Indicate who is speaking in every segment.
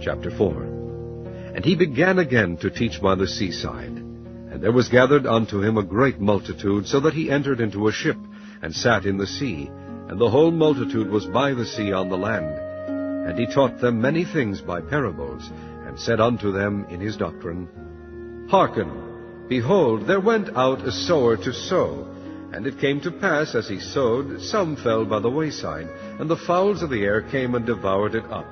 Speaker 1: Chapter 4. And he began again to teach by the seaside. And there was gathered unto him a great multitude, so that he entered into a ship, and sat in the sea, and the whole multitude was by the sea on the land. And he taught them many things by parables, and said unto them in his doctrine, Hearken, behold, there went out a sower to sow. And it came to pass, as he sowed, some fell by the wayside, and the fowls of the air came and devoured it up.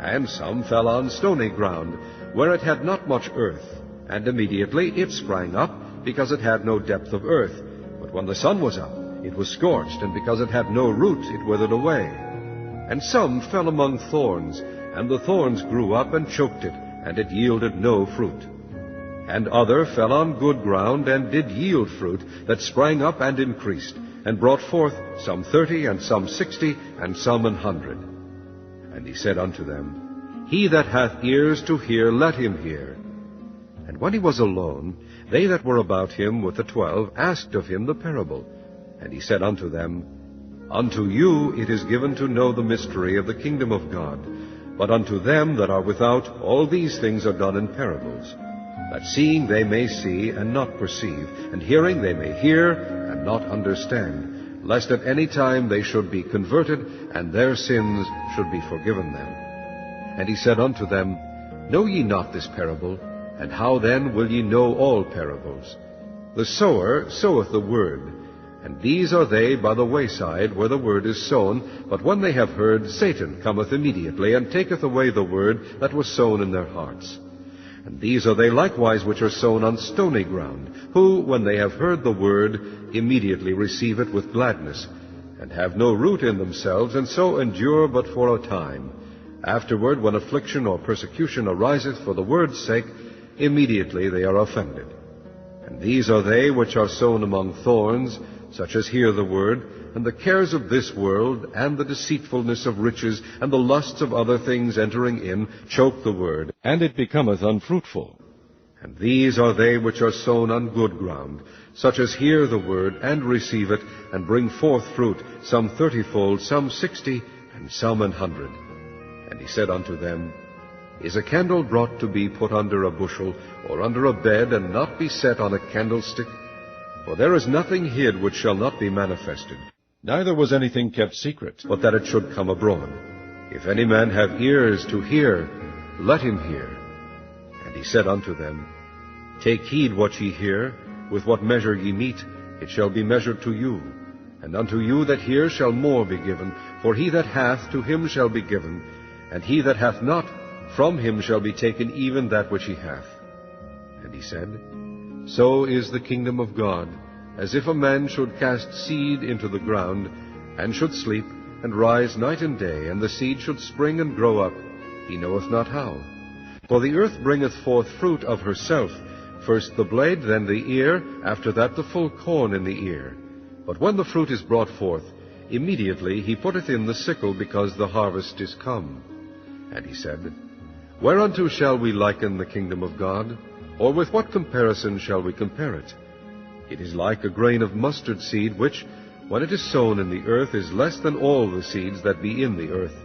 Speaker 1: And some fell on stony ground, where it had not much earth. And immediately it sprang up, because it had no depth of earth. But when the sun was up, it was scorched, and because it had no root, it withered away. And some fell among thorns, and the thorns grew up and choked it, and it yielded no fruit. And other fell on good ground, and did yield fruit, that sprang up and increased, and brought forth some 30, and some 60, and some 100. And he said unto them, He that hath ears to hear, let him hear. And when he was alone, they that were about him with the 12 asked of him the parable. And he said unto them, Unto you it is given to know the mystery of the kingdom of God, but unto them that are without all these things are done in parables, that seeing they may see and not perceive, and hearing they may hear and not understand, lest at any time they should be converted, and their sins should be forgiven them. And he said unto them, Know ye not this parable? And how then will ye know all parables? The sower soweth the word. And these are they by the wayside, where the word is sown. But when they have heard, Satan cometh immediately, and taketh away the word that was sown in their hearts. And these are they likewise which are sown on stony ground, who, when they have heard the word, immediately receive it with gladness, and have no root in themselves, and so endure but for a time. Afterward, when affliction or persecution ariseth for the word's sake, immediately they are offended. And these are they which are sown among thorns, such as hear the word, and the cares of this world, and the deceitfulness of riches, and the lusts of other things entering in, choke the word, and it becometh unfruitful. And these are they which are sown on good ground, such as hear the word, and receive it, and bring forth fruit, some 30-fold, some 60, and some 100. And he said unto them, Is a candle brought to be put under a bushel, or under a bed, and not be set on a candlestick? For there is nothing hid which shall not be manifested, neither was anything kept secret, but that it should come abroad. If any man have ears to hear, let him hear. And he said unto them, Take heed what ye hear. With what measure ye mete, it shall be measured to you. And unto you that hear shall more be given. For he that hath, to him shall be given. And he that hath not, from him shall be taken even that which he hath. And he said, So is the kingdom of God, as if a man should cast seed into the ground, and should sleep, and rise night and day, and the seed should spring and grow up, he knoweth not how. For the earth bringeth forth fruit of herself, first the blade, then the ear, after that the full corn in the ear. But when the fruit is brought forth, immediately he putteth in the sickle, because the harvest is come. And he said, Whereunto shall we liken the kingdom of God? Or with what comparison shall we compare it? It is like a grain of mustard seed, which, when it is sown in the earth, is less than all the seeds that be in the earth.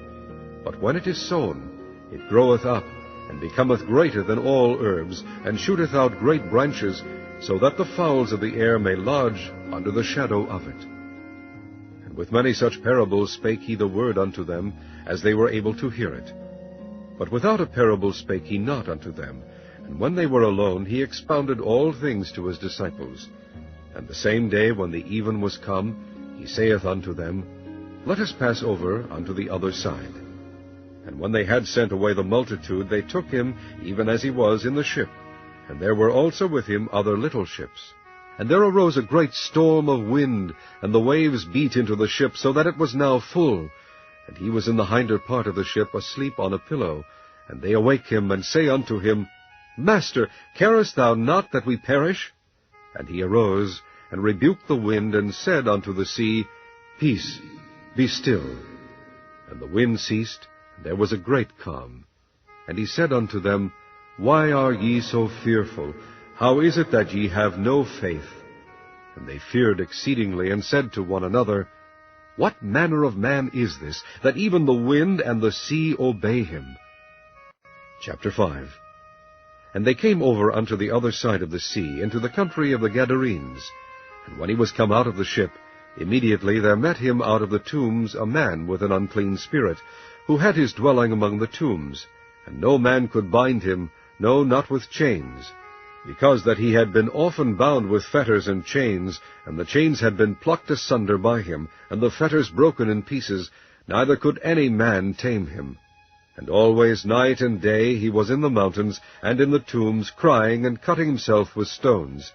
Speaker 1: But when it is sown, it groweth up, and becometh greater than all herbs, and shooteth out great branches, so that the fowls of the air may lodge under the shadow of it. And with many such parables spake he the word unto them, as they were able to hear it. But without a parable spake he not unto them. And when they were alone, he expounded all things to his disciples. And the same day, when the even was come, he saith unto them, Let us pass over unto the other side. And when they had sent away the multitude, they took him, even as he was, in the ship. And there were also with him other little ships. And there arose a great storm of wind, and the waves beat into the ship, so that it was now full. And he was in the hinder part of the ship, asleep on a pillow. And they awake him, and say unto him, Master, carest thou not that we perish? And he arose, and rebuked the wind, and said unto the sea, Peace, be still. And the wind ceased, and there was a great calm. And he said unto them, Why are ye so fearful? How is it that ye have no faith? And they feared exceedingly, and said to one another, What manner of man is this, that even the wind and the sea obey him? Chapter 5. And they came over unto the other side of the sea, into the country of the Gadarenes. And when he was come out of the ship, immediately there met him out of the tombs a man with an unclean spirit, who had his dwelling among the tombs. And no man could bind him, no, not with chains, because that he had been often bound with fetters and chains, and the chains had been plucked asunder by him, and the fetters broken in pieces, neither could any man tame him. And always night and day he was in the mountains and in the tombs, crying and cutting himself with stones.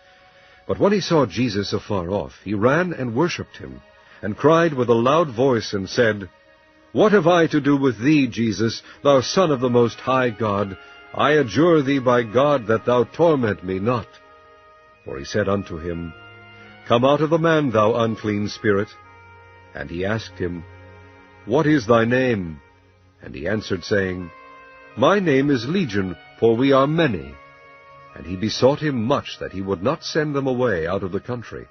Speaker 1: But when he saw Jesus afar off, he ran and worshipped him, and cried with a loud voice, and said, What have I to do with thee, Jesus, thou Son of the Most High God? I adjure thee by God that thou torment me not. For he said unto him, Come out of the man, thou unclean spirit. And he asked him, What is thy name? And he answered, saying, My name is Legion, for we are many. And he besought him much that he would not send them away out of the country.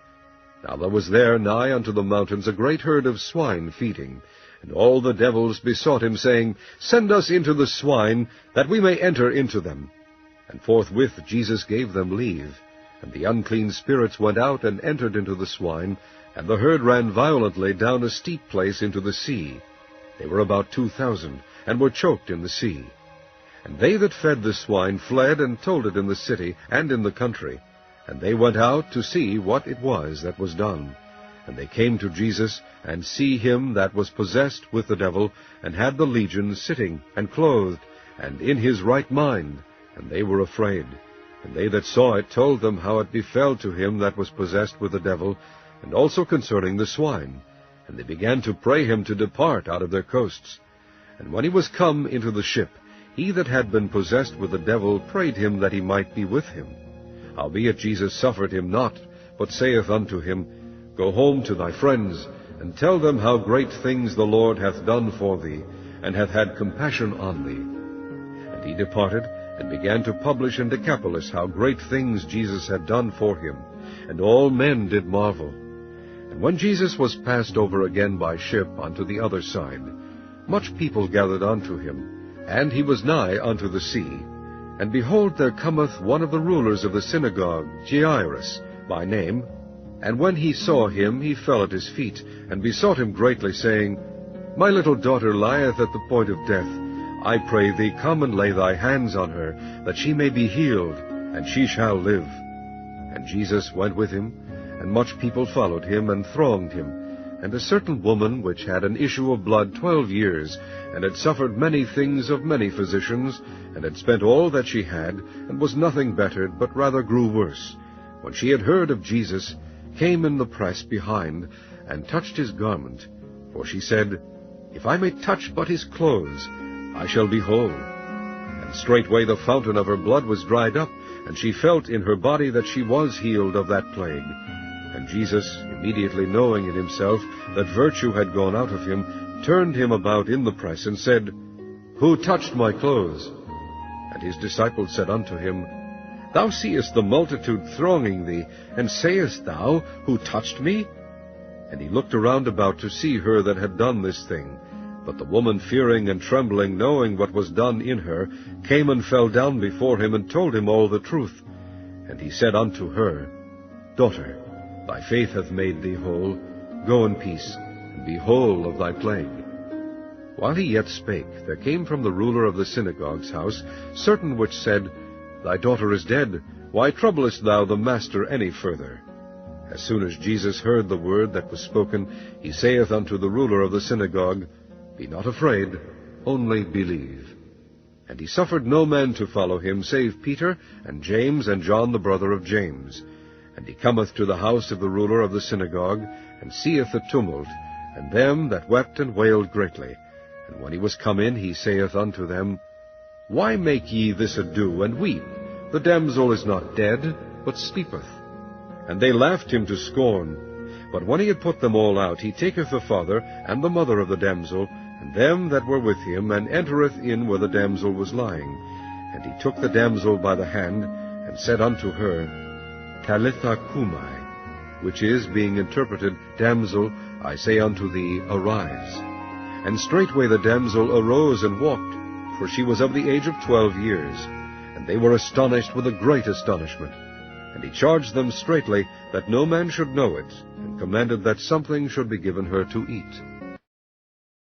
Speaker 1: Now there was there nigh unto the mountains a great herd of swine feeding. And all the devils besought him, saying, Send us into the swine, that we may enter into them. And forthwith Jesus gave them leave. And the unclean spirits went out and entered into the swine, and the herd ran violently down a steep place into the sea. They were about 2,000, and were choked in the sea. And they that fed the swine fled, and told it in the city and in the country. And they went out to see what it was that was done. And they came to Jesus, and see him that was possessed with the devil, and had the legion, sitting and clothed, and in his right mind. And they were afraid. And they that saw it told them how it befell to him that was possessed with the devil, and also concerning the swine. And they began to pray him to depart out of their coasts. And when he was come into the ship, he that had been possessed with the devil prayed him that he might be with him. Howbeit Jesus suffered him not, but saith unto him, Go home to thy friends, and tell them how great things the Lord hath done for thee, and hath had compassion on thee. And he departed, and began to publish in Decapolis how great things Jesus had done for him. And all men did marvel. And when Jesus was passed over again by ship unto the other side, much people gathered unto him, and he was nigh unto the sea. And behold, there cometh one of the rulers of the synagogue, Jairus by name. And when he saw him, he fell at his feet, and besought him greatly, saying, My little daughter lieth at the point of death. I pray thee, come and lay thy hands on her, that she may be healed, and she shall live. And Jesus went with him, and much people followed him, and thronged him. And a certain woman, which had an issue of blood 12 years, and had suffered many things of many physicians, and had spent all that she had, and was nothing bettered, but rather grew worse, when she had heard of Jesus, came in the press behind, and touched his garment. For she said, If I may touch but his clothes, I shall be whole. And straightway the fountain of her blood was dried up, and she felt in her body that she was healed of that plague. And Jesus, immediately knowing in himself that virtue had gone out of him, turned him about in the press, and said, Who touched my clothes? And his disciples said unto him, Thou seest the multitude thronging thee, and sayest thou, Who touched me? And he looked around about to see her that had done this thing. But the woman, fearing and trembling, knowing what was done in her, came and fell down before him, and told him all the truth. And he said unto her, Daughter, thy faith hath made thee whole. Go in peace, and be whole of thy plague. While he yet spake, there came from the ruler of the synagogue's house certain which said, Thy daughter is dead. Why troublest thou the master any further? As soon as Jesus heard the word that was spoken, he saith unto the ruler of the synagogue, Be not afraid, only believe. And he suffered no man to follow him, save Peter, and James, and John the brother of James. And he cometh to the house of the ruler of the synagogue, and seeth the tumult, and them that wept and wailed greatly. And when he was come in, he saith unto them, Why make ye this ado, and weep? The damsel is not dead, but sleepeth. And they laughed him to scorn. But when he had put them all out, he taketh the father and the mother of the damsel, and them that were with him, and entereth in where the damsel was lying. And he took the damsel by the hand, and said unto her, Talitha cumi, which is, being interpreted, Damsel, I say unto thee, arise. And straightway the damsel arose and walked, for she was of the age of 12 years. And they were astonished with a great astonishment. And he charged them straitly that no man should know it, and commanded that something should be given her to eat.